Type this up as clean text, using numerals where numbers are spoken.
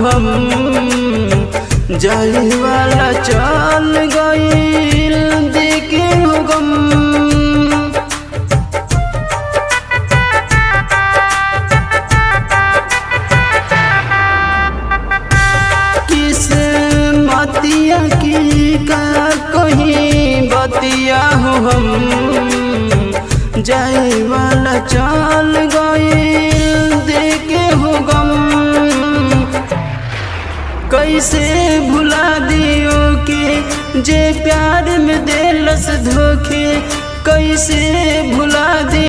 हम, जाए वाला चल गईल देखे हो गम। किस्मतिया की का कहीं बतिया हो हम, जाए वाला चल गईल देखे हो गम। कैसे भुला दियो के जे प्यार में देलस धोखे, कैसे भुला दियो।